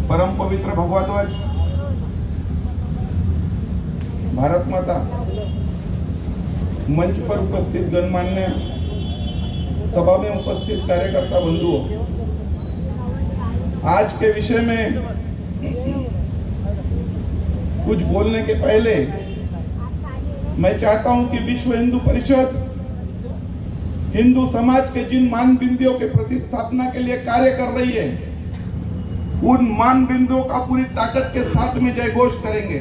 परम पवित्र भगवा ध्वज, भारत माता, मंच पर उपस्थित गणमान्य सभा में उपस्थित कार्यकर्ता बंधुओं, आज के विषय में कुछ बोलने के पहले मैं चाहता हूं कि विश्व हिंदू परिषद हिंदू समाज के जिन मान बिंदुओं के प्रतिस्थापना के लिए कार्य कर रही है, उन मान बिंदुओं का पूरी ताकत के साथ में जय घोष करेंगे।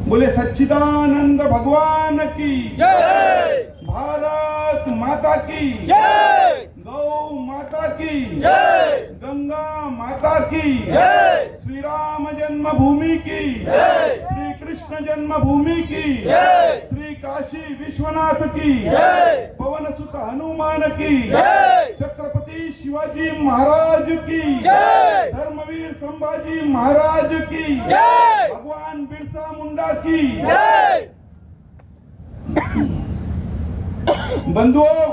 बोले सच्चिदानंद भगवान की जय, भारत माता की जय, गौ माता की जय, गंगा माता की जय, श्री राम जन्मभूमि की जय, श्री कृष्ण जन्मभूमि की जय, श्री काशी विश्वनाथ की जय, पवन सुत हनुमान की जय, छत्रपति शिवाजी महाराज की जय, धर्मवीर संभाजी महाराज की जय, भगवान बिरसा मुंडा की जय। बंधुओं,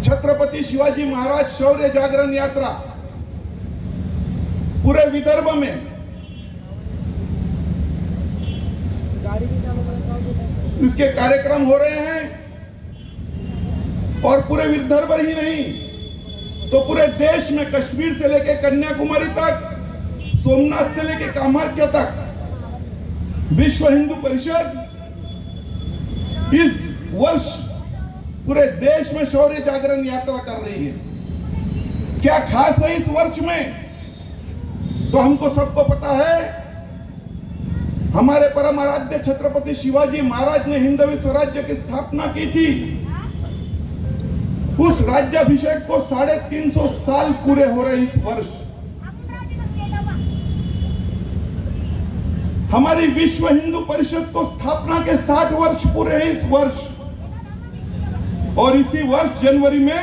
छत्रपति शिवाजी महाराज शौर्य जागरण यात्रा पूरे विदर्भ में इसके कार्यक्रम हो रहे हैं, और पूरे विदर्भ ही नहीं तो पूरे देश में कश्मीर से लेकर कन्याकुमारी तक, सोमनाथ से लेकर कामाख्या तक विश्व हिंदू परिषद इस वर्ष पूरे देश में शौर्य जागरण यात्रा कर रही है। क्या खास है इस वर्ष में? तो हमको सबको पता है, हमारे परम आराध्य छत्रपति शिवाजी महाराज ने हिंदवी स्वराज्य की स्थापना की थी। उस राज्याभिषेक को 350 साल पूरे हो रहे इस वर्ष। हमारी विश्व हिंदू परिषद को स्थापना के 60 वर्ष पूरे हैं इस वर्ष, और इसी वर्ष जनवरी में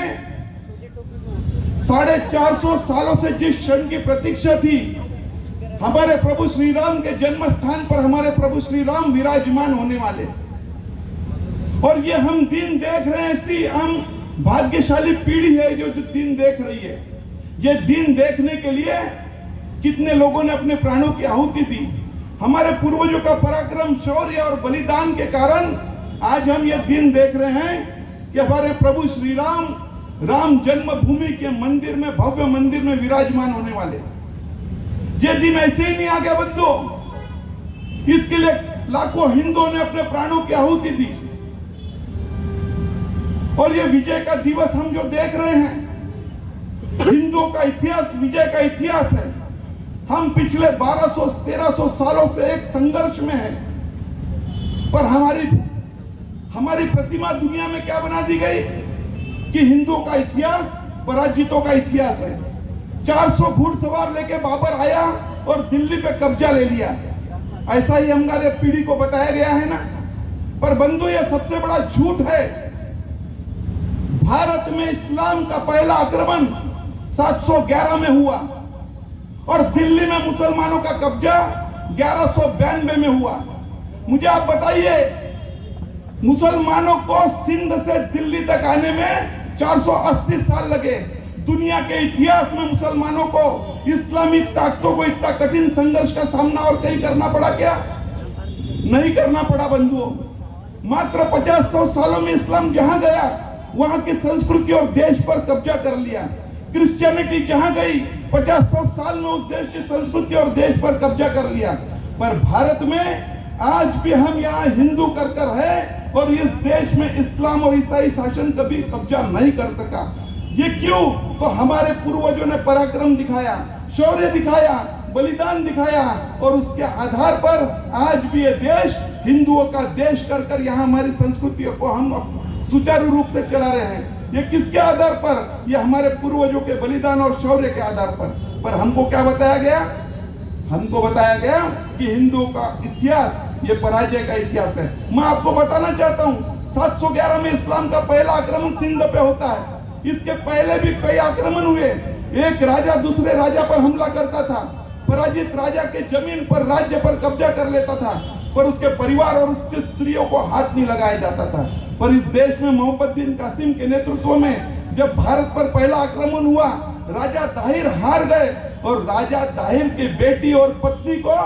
450 सालों से जिस क्षण की प्रतीक्षा थी, हमारे प्रभु श्री राम के जन्म स्थान पर हमारे प्रभु श्री राम विराजमान होने वाले, और ये हम दिन देख रहे हैं। ऐसी हम भाग्यशाली पीढ़ी है जो दिन देख रही है। ये दिन देखने के लिए कितने लोगों ने अपने प्राणों की आहुति दी। हमारे पूर्वजों का पराक्रम, शौर्य और बलिदान के कारण आज हम ये दिन देख रहे हैं कि हमारे प्रभु श्री राम राम जन्मभूमि के मंदिर में, भव्य मंदिर में विराजमान होने वाले। ये दिन ऐसे ही नहीं आ गया बंधुओं, इसके लिए लाखों हिंदुओं ने अपने प्राणों की आहुति दी, और ये विजय का दिवस हम जो देख रहे हैं, हिंदुओं का इतिहास विजय का इतिहास है। हम पिछले 1200-1300 सालों से एक संघर्ष में हैं, पर हमारी प्रतिमा दुनिया में क्या बना दी गई कि हिंदुओं का इतिहास पराजितों का इतिहास है। 400 घुड़सवार लेके बाबर आया और दिल्ली पे कब्जा ले लिया, ऐसा ही हमारे पीढ़ी को बताया गया है ना। पर बंधु, ये सबसे बड़ा झूठ है। भारत में इस्लाम का पहला आक्रमण 711 में हुआ, और दिल्ली में मुसलमानों का कब्जा 1192 में हुआ। मुझे आप बताइए, मुसलमानों को सिंध से दिल्ली तक आने में 480 साल लगे। दुनिया के इतिहास में मुसलमानों को, इस्लामी ताकतों को इतना कठिन संघर्ष का सामना और कहीं करना पड़ा क्या? नहीं करना पड़ा बंधुओं। मात्र 50-100 सालों में इस्लाम जहां गया, वहां की संस्कृति और देश पर कब्जा कर लिया। क्रिश्चियनिटी जहां गई, 50-100 साल में उस देश की संस्कृति और देश पर कब्जा कर लिया। पर भारत में आज भी हम यहाँ हिंदू कर है, और इस देश में इस्लाम और ईसाई शासन कभी कब्जा नहीं कर सका। ये क्यों? तो हमारे पूर्वजों ने पराक्रम दिखाया, शौर्य दिखाया, बलिदान दिखाया, और उसके आधार पर आज भी ये देश हिंदुओं का देश कर यहाँ हमारी संस्कृतियों को हम सुचारू रूप से चला रहे हैं। ये किसके आधार पर? ये हमारे पूर्वजों के बलिदान और शौर्य के आधार पर हमको क्या बताया गया? हमको बताया गया कि हिंदुओं का इतिहास ये पराजय का इतिहास है। मैं आपको बताना चाहता हूँ, 711 में इस्लाम का पहला आक्रमण सिंध पे होता है। इसके पहले भी कई आक्रमण हुए। एक राजा दूसरे राजा पर हमला करता था, पराजित राजा के जमीन पर, राज्य पर कब्जा कर लेता था, पर उसके परिवार और उसके स्त्रियों को हाथ नहीं लगाया जाता था। पर इस देश में मोहम्मद बिन कासिम के नेतृत्व में जब भारत पर पहला आक्रमण हुआ, राजा ताहिर हार गए और राजा ताहिर की बेटी और पत्नी को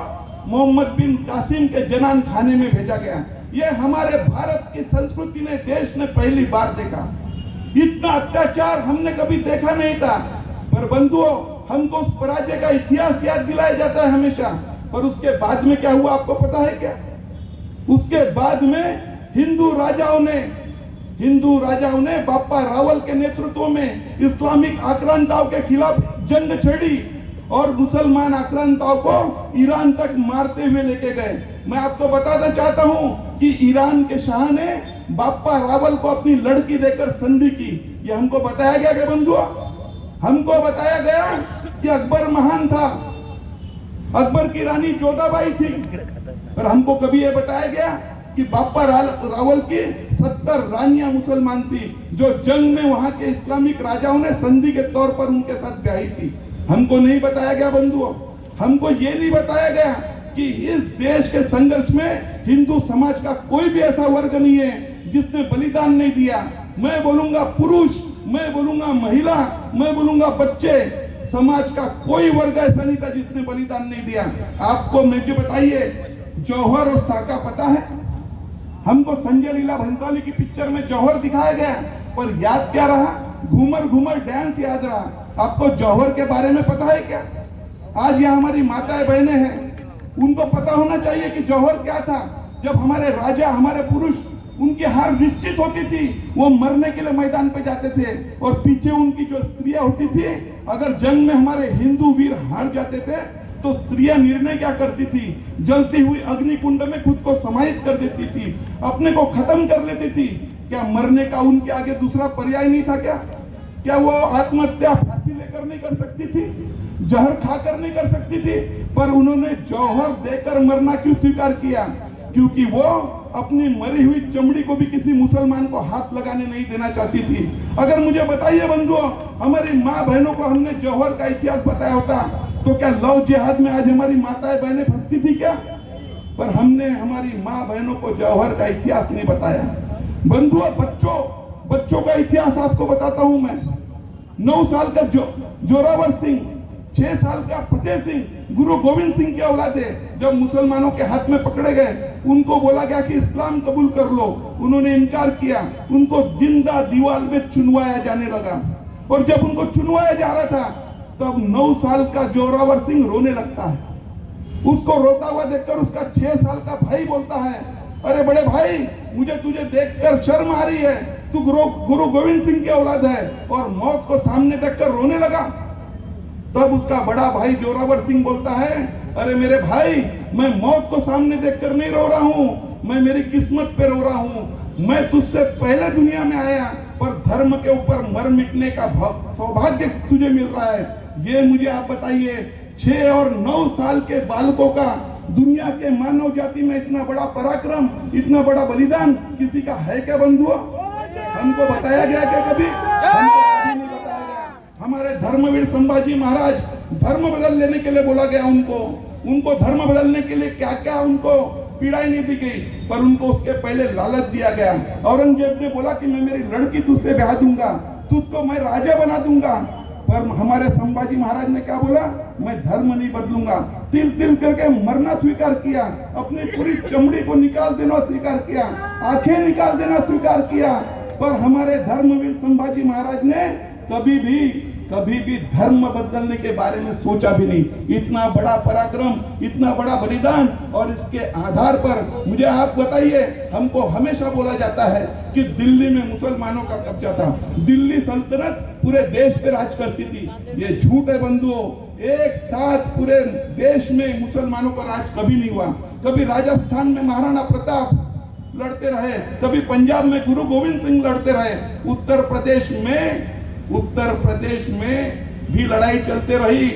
मोहम्मद बिन कासिम के जनान खाने में भेजा गया। ये हमारे भारत की संस्कृति ने, देश ने पहली बार देखा। इतना अत्याचार हमने कभी देखा नहीं था। पर बंधुओं, हमको उस पराजय का इतिहास याद दिलाया जाता है हमेशा। पर उसके बाद में क्या हुआ आपको पता है क्या? उसके बाद में हिंदू राजाओं ने बाप्पा रावल के नेतृत्व में इस्लामिक आक्रांताओं के खिलाफ जंग छेड़ी और मुसलमान आक्रांताओं को ईरान तक मारते हुए लेके गए। मैं आपको बताना चाहता हूं कि ईरान के शाह ने बाप्पा रावल को अपनी लड़की देकर संधि की। ये हमको बताया गया क्या बंधुओं? हमको बताया गया कि अकबर महान था, अकबर की रानी जोधाबाई थी। पर हमको कभी ये बताया गया कि बाप्पा रावल की 70 रानियां मुसलमान थी, जो जंग में वहां के इस्लामिक राजाओं ने संधि के तौर पर उनके साथ ब्याही थी। हमको नहीं बताया गया बंधुओं। हमको ये नहीं बताया गया कि इस देश के संघर्ष में हिंदू समाज का कोई भी ऐसा वर्ग नहीं है जिसने बलिदान नहीं दिया। मैं बोलूंगा पुरुष, मैं बोलूंगा महिला, मैं बोलूंगा बच्चे, समाज का कोई वर्ग ऐसा नहीं था जिसने बलिदान नहीं दिया। आपको मुझे बताइए, जौहर और साका पता है? हमको संजय लीला भंसाली की पिक्चर में जौहर दिखाया गया, पर याद क्या रहा? घूमर घूमर डांस याद रहा। आपको जौहर के बारे में पता है क्या? आज यहाँ हमारी माताएं बहनें हैं, उनको पता होना चाहिए कि जौहर क्या था। जब हमारे राजा, हमारे पुरुष, उनकी हार निश्चित होती थी, वो मरने के लिए मैदान पे जाते थे और पीछे उनकी जो स्त्रियां होती थी, अगर जंग में हमारे हिंदू वीर हार जाते थे तो स्त्रियां निर्णय क्या करती थी? जलती हुई अग्निकुंड में खुद को समाहित कर देती थी, अपने को खत्म कर लेती थी। क्या मरने का उनके आगे दूसरा पर्याय नहीं था क्या? क्या वो आत्महत्या फांसी लेकर नहीं कर सकती थी? जहर खाकर नहीं कर सकती थी? पर उन्होंने जौहर देकर मरना क्यों स्वीकार किया? क्योंकि वो अपनी मरी हुई चमड़ी को भी किसी मुसलमान को हाथ लगाने नहीं देना चाहती थी। अगर मुझे बताइए बंधुओं, हमारी माँ बहनों को हमने जौहर का इतिहास बताया होता तो क्या लव जिहाद में आज हमारी माताएं बहनें फंसती थी क्या? पर हमने हमारी माँ बहनों को जौहर का इतिहास नहीं बताया। बंधुओं, बच्चों का इतिहास आपको बताता हूं मैं। 9 साल का जोरावर सिंह, 6 साल का फतेह सिंह गुरु गोविंद सिंह की औलाद है। जब मुसलमानों के हाथ में पकड़े गए, उनको बोला गया कि इस्लाम कबूल कर लो, उन्होंने इनकार किया। उनको जिंदा दीवार में चुनवाया जाने लगा और जब उनको चुनवाया जा रहा था तब 9 साल का जोरावर सिंह रोने लगता है। उसको रोता हुआ देखकर उसका 6 साल का भाई बोलता है, अरे बड़े भाई, मुझे तुझे देखकर शर्म आ रही है, तू गुरु गोविंद सिंह की औलाद है और मौत को सामने देखकर रोने लगा। तब उसका बड़ा भाई जोरावर सिंह बोलता है, अरे मेरे भाई, मैं मौत को सामने देखकर नहीं रो रहा हूं, मैं मेरी किस्मत पे रो रहा हूं। मैं तुझसे पहले दुनिया में आया, पर धर्म के ऊपर मर मिटने का सौभाग्य तुझे मिल रहा है। ये मुझे आप बताइए, 6 और 9 साल के बालकों का दुनिया के मानव जाति में इतना बड़ा पराक्रम, इतना बड़ा बलिदान किसी का है क्या बंधुओं? हमको बताया गया क्या कभी? हमको कभी नहीं बताया गया। हमारे धर्मवीर संभाजी महाराज, धर्म बदल लेने के लिए बोला गया उनको धर्म बदलने के लिए क्या क्या उनको पीड़ाई नहीं दी गई, पर उनको उसके पहले लालच दिया गया। औरंगजेब ने बोला कि मैं मेरी लड़की तुझसे ब्याह दूंगा, तुझको मैं राजा बना दूंगा। पर हमारे संभाजी महाराज ने क्या बोला? मैं धर्म नहीं बदलूंगा। तिल तिल करके मरना स्वीकार किया, अपनी पूरी चमड़ी को निकाल देना स्वीकार किया, आंखें निकाल देना स्वीकार किया। पर हमारे धर्मवीर संभाजी महाराज ने कभी भी धर्म बदलने के बारे में सोचा भी नहीं। इतना बड़ा पराक्रम, इतना बड़ा बलिदान, और इसके आधार पर मुझे आप बताइए, हमको हमेशा बोला जाता है कि दिल्ली में मुसलमानों का कब्जा था, दिल्ली सल्तनत पूरे देश पे राज करती थी। ये झूठ है बंधुओं। एक साथ पूरे देश में मुसलमानों का राज कभी नहीं हुआ। कभी राजस्थान में महाराणा प्रताप लड़ते रहे, कभी पंजाब में गुरु गोविंद सिंह लड़ते रहे, उत्तर प्रदेश में भी लड़ाई चलते रही,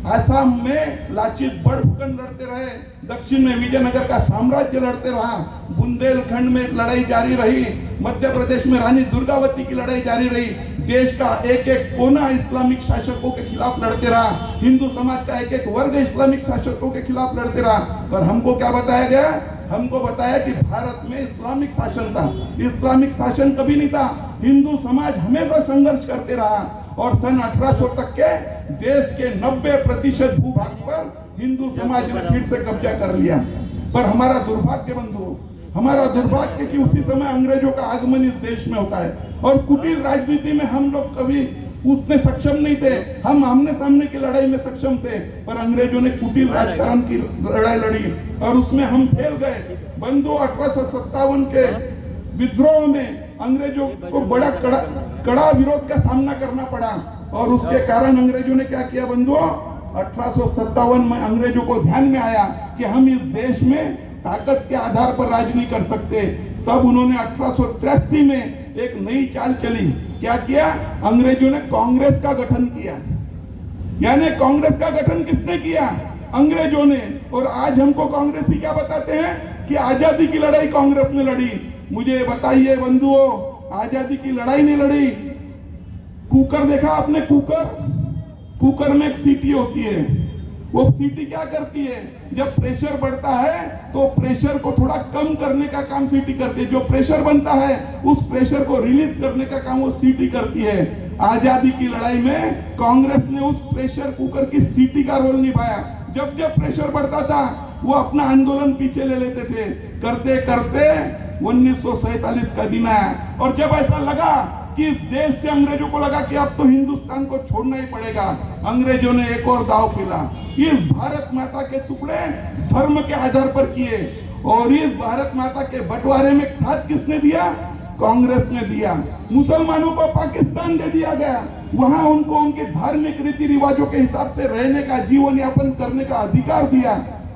आसाम में लाचित बड़फुकन लड़ते रहे, दक्षिण में विजयनगर का साम्राज्य लड़ते रहा, बुंदेलखंड में लड़ाई जारी रही, मध्य प्रदेश में रानी दुर्गावती की लड़ाई जारी रही। देश का एक एक कोना इस्लामिक शासकों के खिलाफ लड़ते रहा, हिंदू समाज का एक एक वर्ग इस्लामिक शासकों के खिलाफ लड़ते रहा। पर हमको क्या बताया गया? हमको बताया कि भारत में इस्लामिक शासन था। इस्लामिक शासन कभी नहीं था। हिंदू समाज हमेशा संघर्ष करते रहा और सन 1800 तक के देश के 90% भूभाग पर हिंदू समाज ने फिर से कब्जा कर लिया। पर हमारा दुर्भाग्य बंधुओं, हमारा दुर्भाग्य कि उसी समय अंग्रेजों का आगमन इस देश में होता है और कुटिल राजनीति में हम लोग कभी उतने सक्षम नहीं थे। हम आमने सामने की लड़ाई में सक्षम थे, पर अंग्रेजों ने कुटिल राजकारण की लड़ाई लड़ी और उसमें हम फेल गए। बंधुओं, 1857 के विद्रोह में अंग्रेजों को बड़ा कड़ा विरोध का सामना करना पड़ा और उसके कारण अंग्रेजों ने क्या किया बंधुओं, 1857 में अंग्रेजों को ध्यान में आया कि हम इस देश में ताकत के आधार पर राज नहीं कर सकते। तब उन्होंने 1883 में एक नई चाल चली। क्या किया? अंग्रेजों ने कांग्रेस का गठन किया। यानी कांग्रेस का गठन किसने किया? अंग्रेजों ने। और आज हमको कांग्रेसी क्या बताते हैं कि आजादी की लड़ाई कांग्रेस ने लड़ी। मुझे बताइए बंधुओं, आजादी की लड़ाई नहीं लड़ी। कुकर देखा आपने? कुकर में एक सीटी होती है। वो सीटी क्या करती है? जब प्रेशर बढ़ता है तो प्रेशर को थोड़ा कम करने का काम सीटी करती है। जो प्रेशर बनता है उस प्रेशर को रिलीज करने का काम वो सीटी करती है। आजादी की लड़ाई में कांग्रेस ने उस प्रेशर कुकर की सीटी का रोल निभाया। जब जब प्रेशर बढ़ता था वो अपना आंदोलन पीछे ले लेते थे। करते करते 1947 का दिन आया और जब ऐसा लगा कि देश से अंग्रेजों को लगा कि अब तो हिंदुस्तान को छोड़ना ही पड़ेगा, अंग्रेजों ने एक और दांव खेला। इस भारत माता के टुकड़े धर्म के आधार पर किए और इस भारत माता के बंटवारे में साथ किसने दिया? कांग्रेस ने दिया। मुसलमानों को पाकिस्तान दे दिया गया, वहां उनको उनके धार्मिक रीति रिवाजों के हिसाब से रहने का, जीवन यापन करने का अधिकार दिया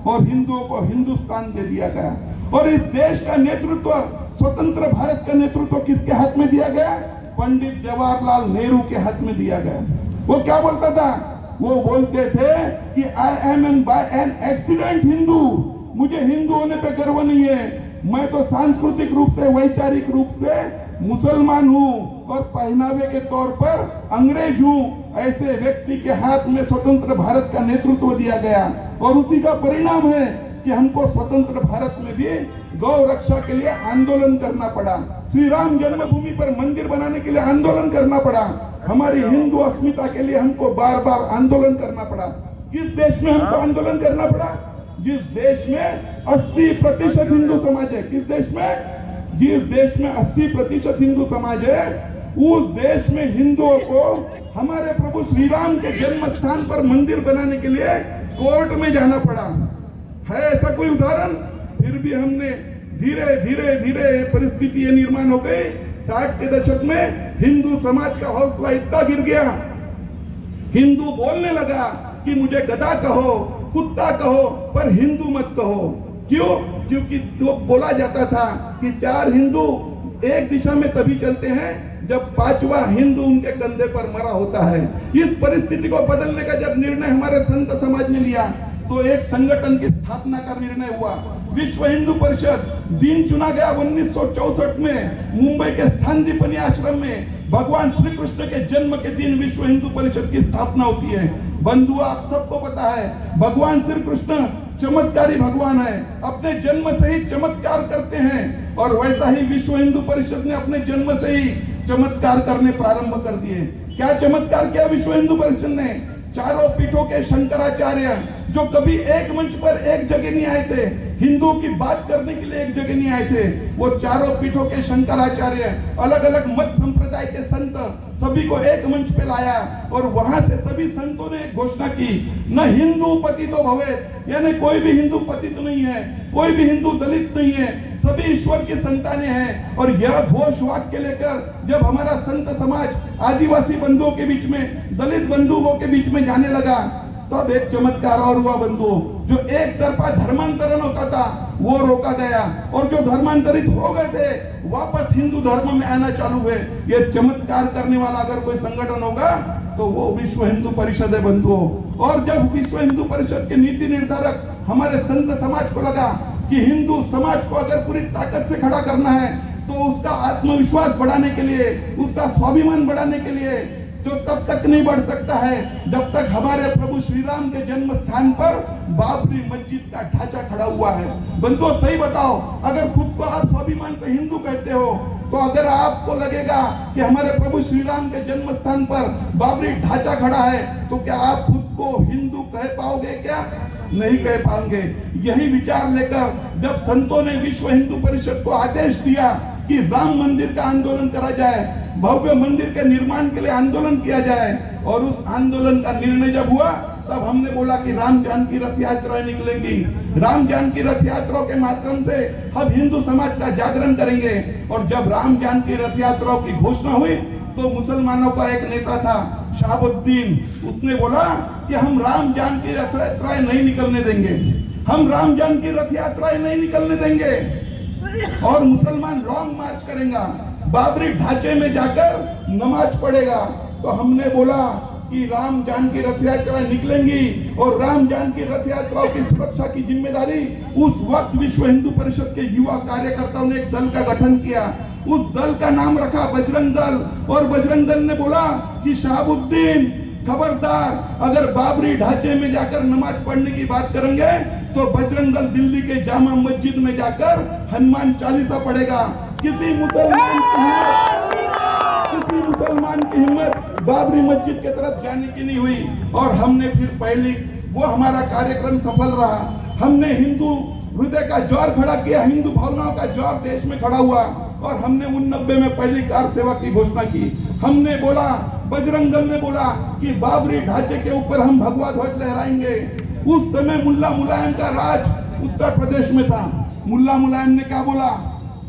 और हिंदुओं को हिंदुस्तान दे दिया गया। और इस देश का नेतृत्व, स्वतंत्र भारत का नेतृत्व किसके हाथ में दिया गया? पंडित जवाहरलाल नेहरू के हाथ में दिया गया। वो क्या बोलता था? वो बोलते थे कि I am an by an accident Hindu. मुझे हिंदू होने पे गर्व नहीं है, मैं तो सांस्कृतिक रूप से, वैचारिक रूप से मुसलमान हूँ और पहनावे के तौर पर अंग्रेज हूँ। ऐसे व्यक्ति के हाथ में स्वतंत्र भारत का नेतृत्व दिया गया और उसी का परिणाम है कि हमको स्वतंत्र भारत में भी गौ रक्षा के लिए आंदोलन करना पड़ा। श्री राम जन्मभूमि पर मंदिर बनाने के लिए आंदोलन करना पड़ा। हमारी हिंदू अस्मिता के लिए हमको बार बार आंदोलन करना पड़ा। किस देश में हमको आंदोलन करना पड़ा? जिस देश में 80% हिंदू समाज है। किस देश में? जिस देश में 80% हिंदू समाज है, उस देश में हिंदुओं को हमारे प्रभु श्री राम के जन्म स्थान पर मंदिर बनाने के लिए कोर्ट में जाना पड़ा। है ऐसा कोई उदाहरण? फिर भी हमने धीरे धीरे धीरे परिस्थिति ये निर्माण हो गई। 60 के दशक में हिंदू समाज का हौसला इतना गिर गया, हिंदू बोलने लगा कि मुझे गधा कहो, कुत्ता कहो, पर हिंदू मत कहो। क्यों? क्योंकि तो बोला जाता था कि 4 हिंदू एक दिशा में तभी चलते हैं जब 5वां हिंदू उनके कंधे पर मरा होता है। इस परिस्थिति को बदलने का जब निर्णय हमारे संत समाज ने लिया तो एक संगठन की स्थापना का निर्णय हुआ। विश्व हिंदू परिषद दिन चुना गया 1964 में मुंबई के स्थानदीपनी आश्रम में। भगवान श्री कृष्ण के जन्म के दिन विश्व हिंदू परिषद की स्थापना होती है। बंधुओं, आप सबको पता है भगवान श्री कृष्ण चमत्कारी भगवान है, अपने जन्म से ही चमत्कार करते हैं और वैसा ही विश्व हिंदू परिषद ने अपने जन्म से ही चमत्कार करने प्रारंभ कर दिए। क्या चमत्कार किया विश्व हिंदू परिषद ने? चारों पीठों के शंकराचार्य जो कभी एक मंच पर एक जगह नहीं आए थे, हिंदुओं की बात करने के लिए एक जगह नहीं आए थे, वो चारों पीठों के शंकराचार्य, अलग अलग मत संप्रदाय के संत, सभी को एक मंच पे लाया और वहां से सभी संतों ने एक घोषणा की, न हिंदू पतितो भवेत्, यानी कोई भी हिंदू पतित नहीं है, कोई भी हिंदू दलित नहीं है, सभी ईश्वर की संतानें हैं। और यह घोष वाक्य लेकर जब हमारा संत समाज आदिवासी बंधुओं के बीच में, दलित बंधुओं के बीच में जाने लगा, तब एक चमत्कार और हुआ बंधुओं। जो एक तरफा धर्मांतरण होता था वो रोका गया और जो धर्मांतरित हो गए थे वापस हिंदू धर्म में आना चालू हुए। ये चमत्कार करने वाला अगर कोई संगठन होगा तो वो विश्व हिंदू परिषद है बंधुओं। और जब विश्व हिंदू परिषद के नीति निर्धारक हमारे संत समाज को लगा कि हिंदू समाज को अगर पूरी ताकत से खड़ा करना है तो उसका आत्मविश्वास बढ़ाने के लिए, उसका स्वाभिमान बढ़ाने के लिए जो तब तक नहीं बढ़ सकता है जब तक हमारे प्रभु श्री राम के जन्म स्थान पर बाबरी मस्जिद का ढांचा खड़ा हुआ है। बंधुओं, सही बताओ, अगर खुद को आप स्वाभिमान से हिंदू कहते हो तो अगर आपको लगेगा कि हमारे प्रभु श्री राम के जन्म स्थान पर बाबरी ढांचा खड़ा है, तो क्या आप खुद को हिंदू कह पाओगे? क्या नहीं कह पाएंगे। यही विचार लेकर जब संतों ने विश्व हिंदू परिषद को आदेश दिया कि राम मंदिर का आंदोलन करा जाए, भव्य मंदिर के निर्माण के लिए आंदोलन किया जाए, और उस आंदोलन का निर्णय जब हुआ तब हमने बोला कि राम जानकी रथ यात्राएं निकलेंगी। राम जानकी रथ यात्राओं के माध्यम से हम हिंदू समाज का जागरण करेंगे। और जब राम जानकी रथ यात्राओं की घोषणा हुई तो मुसलमानों का एक नेता था शहाबुद्दीन, उसने बोला कि हम राम जानकी रथ यात्राएं नहीं निकलने देंगे, हम राम जानकी रथ यात्राएं नहीं निकलने देंगे, और मुसलमान लॉन्ग मार्च करेगा, बाबरी ढांचे में जाकर नमाज पढ़ेगा। तो हमने बोला कि राम जानकी रथ यात्राएं निकलेंगी, और राम जानकी रथ यात्राओं की सुरक्षा की जिम्मेदारी उस वक्त विश्व हिंदू परिषद के युवा कार्यकर्ताओं ने एक दल का गठन किया। उस दल का नाम रखा बजरंग दल, और बजरंग दल ने बोला कि शहाबुद्दीन खबरदार, अगर बाबरी ढांचे में जाकर नमाज पढ़ने की बात करेंगे तो बजरंग दल दिल्ली के जामा मस्जिद में जाकर हनुमान चालीसा पढ़ेगा। किसी मुसलमान की हिम्मत बाबरी मस्जिद की तरफ जाने की नहीं हुई। और हमने फिर पहली वो हमारा कार्यक्रम सफल रहा। हमने हिंदू हृदय का ज्वार खड़ा किया, हिंदू भावनाओं का ज्वार देश में खड़ा हुआ, और हमने 89 में पहली कार सेवा की घोषणा की। हमने बोला, बजरंग दल ने बोला कि बाबरी ढांचे के ऊपर हम भगवा ध्वज लहराएंगे। उस समय मुल्ला मुलायम का राज उत्तर प्रदेश में था। मुल्ला मुलायम ने क्या बोला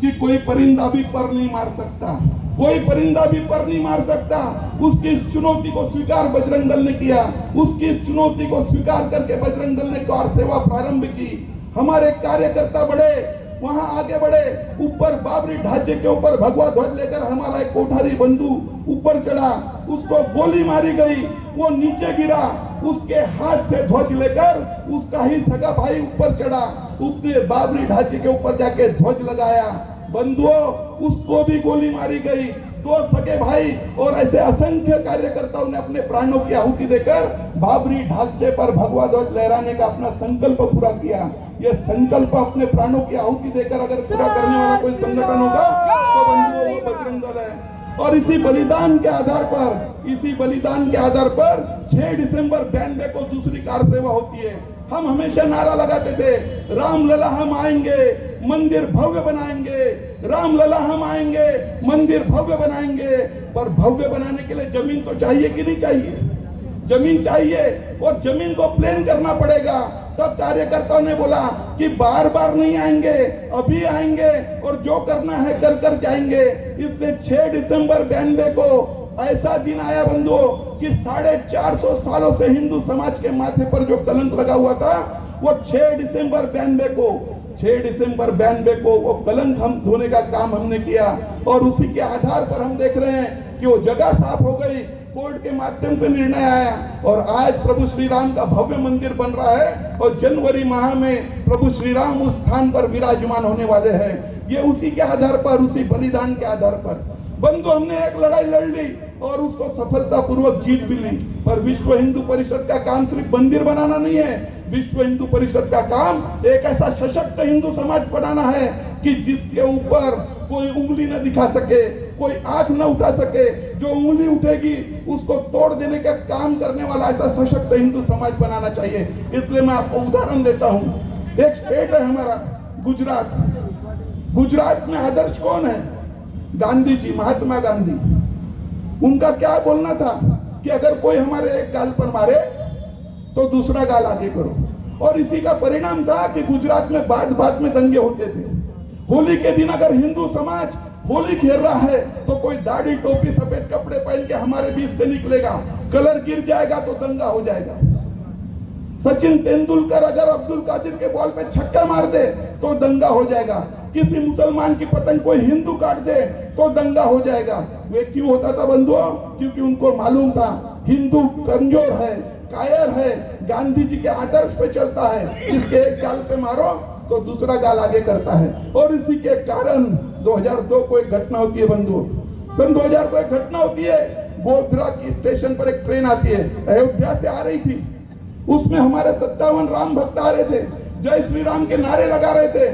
कि कोई परिंदा भी पर नहीं मार सकता, कोई परिंदा भी पर नहीं मार सकता। उसकी इस चुनौती को स्वीकार बजरंग दल ने किया। उसकी इस चुनौती को स्वीकार करके बजरंग दल ने कार सेवा प्रारंभ की। हमारे कार्यकर्ता बढ़े, वहां आगे बढ़े, ऊपर बाबरी ढांचे के ऊपर भगवा ध्वज लेकर हमारा एक कोठारी बंधु ऊपर चढ़ा, उसको गोली मारी गई, वो नीचे गिरा, उसके हाथ से ध्वज लेकर उसका ही सगा भाई ऊपर चढ़ा, उसने बाबरी ढांचे के ऊपर जाके ध्वज लगाया। बंधुओं, उसको भी गोली मारी गई। दो सगे भाई और ऐसे असंख्य कार्यकर्ताओं ने अपने प्राणों की आहुति देकर बाबरी ढांचे पर भगवा ध्वज लहराने का अपना संकल्प पूरा किया। ये संकल्प अपने प्राणों की आहुति देकर अगर पूरा करने वाला कोई संगठन होगा तो बंधुओं वो बजरंग दल है। और इसी बलिदान के आधार पर 6 दिसंबर 92 को दूसरी कार सेवा होती है। हम हमेशा नारा लगाते थे, राम लला हम आएंगे, मंदिर भव्य बनाएंगे, राम लला हम आएंगे, मंदिर भव्य बनाएंगे। पर भव्य बनाने के लिए जमीन तो चाहिए कि नहीं चाहिए? जमीन चाहिए, और जमीन को प्लेन करना पड़ेगा। तब कार्यकर्ताओं ने बोला कि बार बार नहीं आएंगे, अभी आएंगे, और जो करना है कर कर जाएंगे। इसलिए 6 दिसंबर 92 को ऐसा दिन आया बंधुओं कि 450 सालों से हिंदू समाज के माथे पर जो कलंक लगा हुआ था, वो 6 दिसंबर 92 को वो कलंक हम धोने का काम हमने किया। और उसी के आधार पर हम देख रहे हैं कि वो जगह साफ हो गई, कोर्ट के माध्यम से निर्णय आया, और आज प्रभु श्री राम का भव्य मंदिर बन रहा है, और जनवरी माह में प्रभु श्री राम उस स्थान पर विराजमान होने वाले हैं। ये उसी के आधार पर, उसी बलिदान के आधार पर बंधु हमने एक लड़ाई लड़ ली और उसको सफलतापूर्वक जीत भी ली। पर विश्व हिंदू परिषद का काम सिर्फ मंदिर बनाना नहीं है। विश्व हिंदू परिषद का काम एक ऐसा सशक्त हिंदू समाज बनाना है कि जिसके ऊपर कोई उंगली न दिखा सके, कोई आंख न उठा सके। जो उंगली उठेगी उसको तोड़ देने का काम करने वाला ऐसा सशक्त हिंदू समाज बनाना चाहिए। इसलिए मैं आपको उदाहरण देता हूँ। एक स्टेट है हमारा गुजरात। गुजरात में आदर्श कौन है? गांधी जी, महात्मा गांधी। उनका क्या बोलना था कि अगर कोई हमारे एक गाल पर मारे तो दूसरा गाल आगे करो। और इसी का परिणाम था कि गुजरात में बात बात में दंगे होते थे। होली के दिन अगर हिंदू समाज होली खेल रहा है तो कोई दाढ़ी टोपी सफेद कपड़े पहन के हमारे बीच से निकलेगा, कलर गिर जाएगा तो दंगा हो जाएगा। सचिन तेंदुलकर अगर अब्दुल कादिर के बॉल पे छक्का मार दे तो दंगा हो जाएगा। किसी मुसलमान की पतंग कोई हिंदू काट दे तो दंगा हो जाएगा। वे क्यों होता था बंधुओं? क्योंकि उनको मालूम था हिंदू कमजोर है, कायर है, गांधी जी के आदर्श पे चलता है। इसके एक गाल पे मारो तो दूसरा गाल आगे करता है। और इसी के कारण 2002 को एक घटना होती है बंधुओं। सन 2000 को एक घटना होती है। गोधरा की स्टेशन पर एक ट्रेन आती है, अयोध्या से आ रही थी। उसमें हमारे 57 राम भक्त आ रहे थे, जय श्री राम के नारे लगा रहे थे।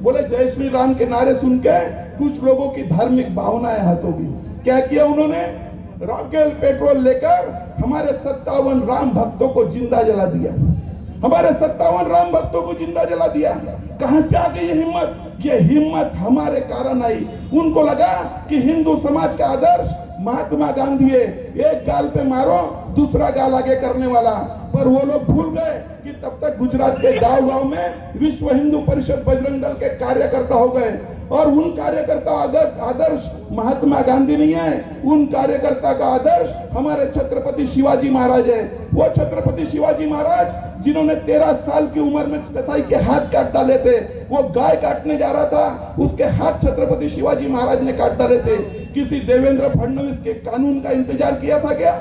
बोले जय श्री राम के नारे सुन के कुछ लोगों की धार्मिक भावनाएं हाथ होगी। क्या किया उन्होंने? रॉकेल पेट्रोल लेकर हमारे 57 राम भक्तों को जिंदा जला दिया। हमारे 57 राम भक्तों को जिंदा जला दिया। कहां से आ गई ये हिम्मत? ये हिम्मत हमारे कारण आई। उनको लगा कि हिंदू समाज का आदर्श महात्मा गांधी है, एक गाल पे मारो दूसरा गाल आगे करने वाला। पर वो लोग भूल गए कि तब तक गुजरात के गांव-गांव में विश्व हिंदू परिषद बजरंग दल के कार्यकर्ता हो गए और उन कार्यकर्ता आदर्श महात्मा गांधी नहीं है, उन कार्यकर्ता का आदर्श हमारे छत्रपति शिवाजी महाराज है। वो छत्रपति शिवाजी महाराज जिन्होंने 13 साल की उम्र में कसाई के हाथ काट डाले थे, वो गाय काटने जा रहा था, उसके हाथ छत्रपति शिवाजी महाराज ने काट डाले थे। किसी देवेंद्र फडणवीस के कानून का इंतजार किया था क्या?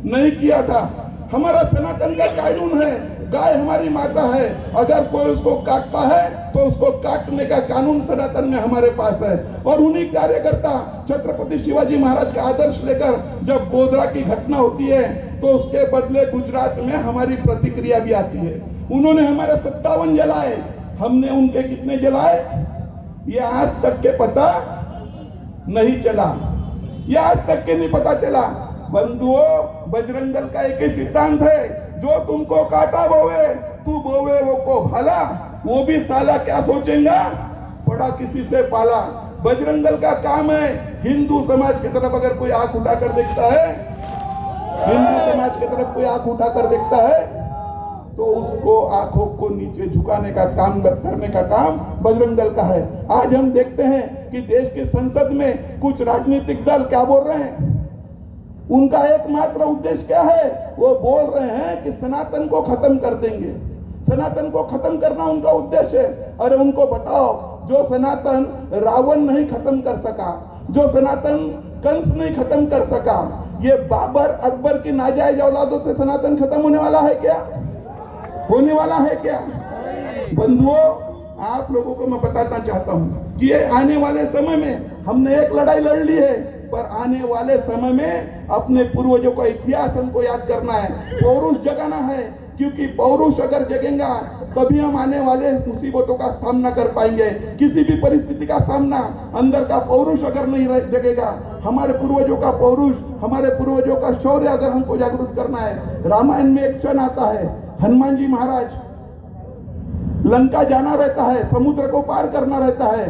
नहीं किया था। हमारा सनातन का कानून है, गाय हमारी माता है, अगर कोई उसको काटता है तो उसको काटने का कानून सनातन में हमारे पास है। और उन्हीं कार्यकर्ता छत्रपति शिवाजी महाराज का आदर्श लेकर जब गोधरा की घटना होती है तो उसके बदले गुजरात में हमारी प्रतिक्रिया भी आती है। उन्होंने हमारे 57 जलाए, हमने उनके कितने जलाए ये आज तक के पता नहीं चला, ये आज तक के नहीं पता चला। बंधुओं, बजरंग दल का एक ही सिद्धांत है, जो तुमको काटा बोवे तू बोवे वो को भाला, वो भी साला क्या सोचेगा बड़ा किसी से पाला। बजरंग दल का काम है हिंदू समाज की तरफ अगर कोई आंख उठाकर देखता है, हिंदू समाज की तरफ कोई आंख उठाकर देखता है तो उसको आंखों को नीचे झुकाने का काम करने का काम बजरंग दल का है। आज हम देखते हैं कि देश की संसद में कुछ राजनीतिक दल क्या बोल रहे हैं, उनका एकमात्र उद्देश्य क्या है? वो बोल रहे हैं कि सनातन को खत्म कर देंगे, सनातन को खत्म करना उनका उद्देश्य है। अरे उनको बताओ, जो सनातन रावण नहीं खत्म कर सका, जो सनातन कंस नहीं खत्म कर सका, ये बाबर अकबर की नाजायज औलादों से सनातन खत्म होने वाला है क्या? होने वाला है क्या? बंधुओं, आप लोगों को मैं बताना चाहता हूं कि ये आने वाले समय में हमने एक लड़ाई लड़ ली है, पर आने वाले समय में अपने पूर्वजों का इतिहास हमको याद करना है, पौरुष जगाना है। क्योंकि पौरुष अगर जगेगा तभी हम आने वाले मुसीबतों का सामना कर पाएंगे। किसी भी परिस्थिति का सामना अंदर का पौरुष अगर नहीं जगेगा, हमारे पूर्वजों का पौरुष, हमारे पूर्वजों का शौर्य अगर हमको जागरूक करना है। रामायण में एक क्षण आता है, हनुमान जी महाराज लंका जाना रहता है, समुद्र को पार करना रहता है,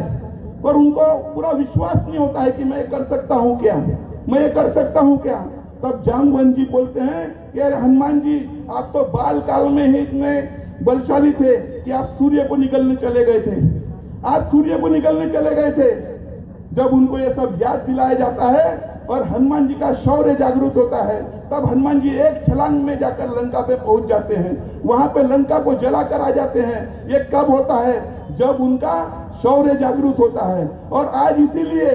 पर उनको पूरा विश्वास नहीं होता है कि मैं ये कर सकता हूं क्या, मैं ये कर सकता हूं क्या। तब जामवंत जी बोलते हैं कि अरे हनुमान जी, आप तो बाल काल में ही इतने बलशाली थे कि आप सूर्य को निकलने चले गए थे, आप सूर्य को निकलने चले गए थे। जब उनको ये सब याद दिलाया जाता है और हनुमान जी का शौर्य जागृत होता है, तब हनुमान जी एक छलांग में जाकर लंका पे पहुंच जाते हैं, वहां पे लंका को जलाकर आ जाते हैं। ये कब होता है? जब उनका शौर्य जागृत होता है। और आज इसीलिए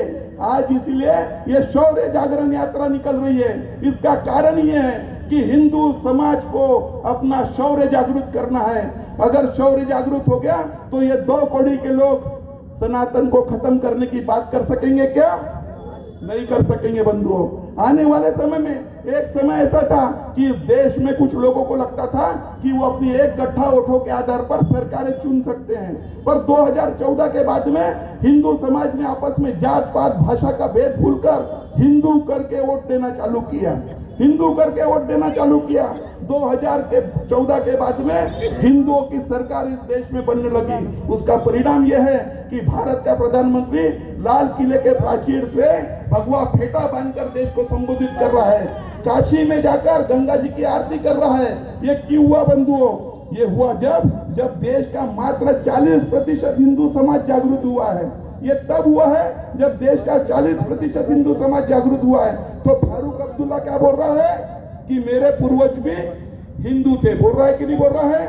ये शौर्य जागरण यात्रा निकल रही है। इसका कारण ये है कि हिंदू समाज को अपना शौर्य जागृत करना है। अगर शौर्य जागृत हो गया तो ये 2 कौड़ी के लोग सनातन को खत्म करने की बात कर सकेंगे क्या? नहीं कर सकेंगे। बंधुओं, आने वाले समय में एक समय ऐसा था कि देश में कुछ लोगों को लगता था कि वो अपनी एक गट्ठा वोटों के आधार पर सरकारें चुन सकते हैं, पर 2014 के बाद में हिंदू समाज ने आपस में जात पात भाषा का भेद भूलकर हिंदू करके वोट देना चालू किया, हिंदू करके वोट देना चालू किया। 2014 के बाद में हिंदुओं की सरकार इस देश में बनने लगी। उसका परिणाम यह है कि भारत का प्रधानमंत्री लाल किले के प्राचीर से भगवा फेटा बांधकर देश को संबोधित कर रहा है, काशी में जाकर गंगा जी की आरती कर रहा है। ये क्यों हुआ बंधुओं? ये हुआ जब देश का मात्र 40% हिंदू समाज जागरूक हुआ है। ये तब हुआ है जब देश का 40% हिंदू समाज जागरूक हुआ है। तो फारूक अब्दुल्ला क्या बोल रहा है कि मेरे पूर्वज भी हिंदू थे, बोल रहा है कि नहीं बोल रहा है?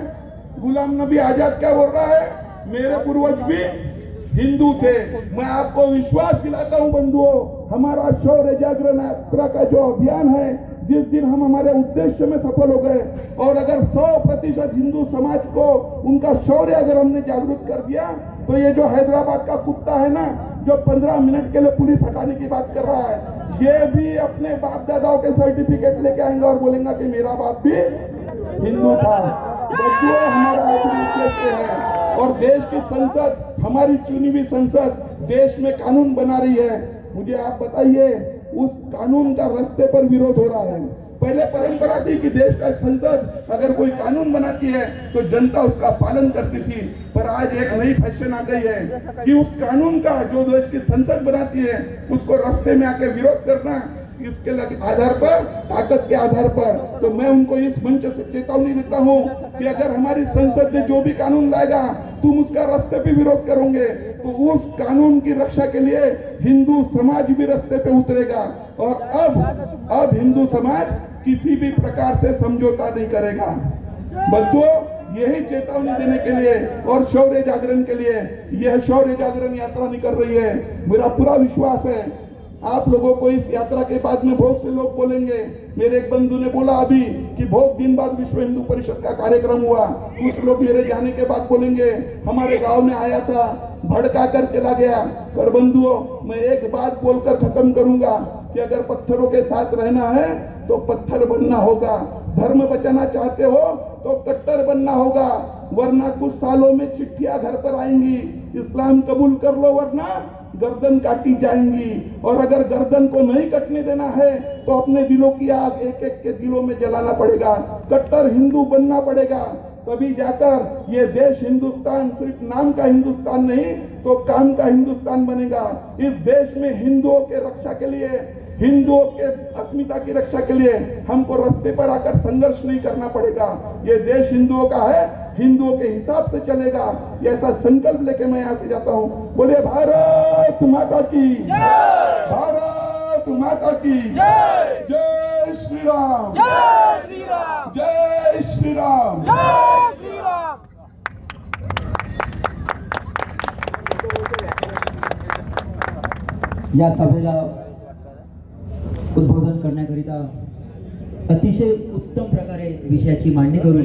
गुलाम नबी आजाद क्या बोल रहा है? मेरे पूर्वज भी हिंदू थे। मैं आपको विश्वास दिलाता हूं बंधुओं, हमारा शौर्य जागरण यात्रा का जो अभियान है, जिस दिन हम हमारे उद्देश्य में सफल हो गए और अगर 100% हिंदू समाज को उनका शौर्य अगर हमने जागरूक कर दिया, तो ये जो हैदराबाद का कुत्ता है ना, जो 15 मिनट के लिए पुलिस हटाने की बात कर रहा है, ये भी अपने बाप दादाओं के सर्टिफिकेट लेके आएंगे और बोलेंगे कि मेरा बाप भी हिंदू था। बदुओं हमारा आखिरी उद्देश्य है। और देश की संसद, हमारी चुनी हुई संसद देश में कानून बना रही है। मुझे आप बताइए, उस कानून का रास्ते पर विरोध हो रहा है। पहले परंपरा थी कि देश का संसद अगर कोई कानून बनाती है तो जनता उसका पालन करती थी, पर आज एक नई फैशन आ गई है कि उस कानून का जो देश की संसद बनाती है उसको रास्ते में आके विरोध करना, इसके आधार पर, ताकत के आधार पर। तो मैं उनको इस मंच से चेतावनी देता हूं कि अगर हमारी संसद ने जो भी कानून लाएगा तुम उसका रास्ते पे विरोध करोगे तो उस कानून की रक्षा के लिए हिंदू समाज भी रास्ते पे उतरेगा। और अब हिंदू समाज किसी भी प्रकार से समझौता नहीं करेगा। बंधुओं, यही चेतावनी देने के लिए और शौर्य जागरण के लिए यह शौर्य जागरण यात्रा निकल रही है। मेरा पूरा विश्वास है आप लोगों को इस यात्रा के बाद में बहुत से लोग बोलेंगे। मेरे एक बंधु ने बोला अभी कि बहुत दिन बाद विश्व हिंदू परिषद का कार्यक्रम हुआ। कुछ लोग मेरे जाने के बाद बोलेंगे हमारे गांव में आया था, भड़का कर चला गया। पर बंधुओं, मैं एक बात बोलकर खत्म करूंगा कि अगर पत्थरों के साथ रहना है तो पत्थर बनना होगा। धर्म बचाना चाहते हो तो कट्टर बनना होगा, वरना कुछ सालों में चिट्ठियां घर पर आएंगी, इस्लाम कबूल कर लो वरना गर्दन काटी जाएंगी। और अगर गर्दन को नहीं कटने देना है तो अपने दिलों की आग एक एक के दिलों में जलाना पड़ेगा, कट्टर हिंदू बनना पड़ेगा। तभी जाकर ये देश हिंदुस्तान सिर्फ नाम का हिंदुस्तान नहीं तो काम का हिंदुस्तान बनेगा। इस देश में हिंदुओं के रक्षा के लिए, हिंदुओं के अस्मिता की रक्षा के लिए हमको रास्ते पर आकर संघर्ष नहीं करना पड़ेगा। ये देश हिंदुओं का है, हिंदुओं के हिसाब से चलेगा, ऐसा संकल्प लेके मैं यहाँ से जाता हूँ। बोलिए भारत माता की जय, भारत माता की जय, जय श्री राम, जय श्री राम, जय श्री राम, जय श्री राम। या सभेला उद्बोधन करण्याकरिता अतिशय उत्तम प्रकारे विषयाची मांडणी करून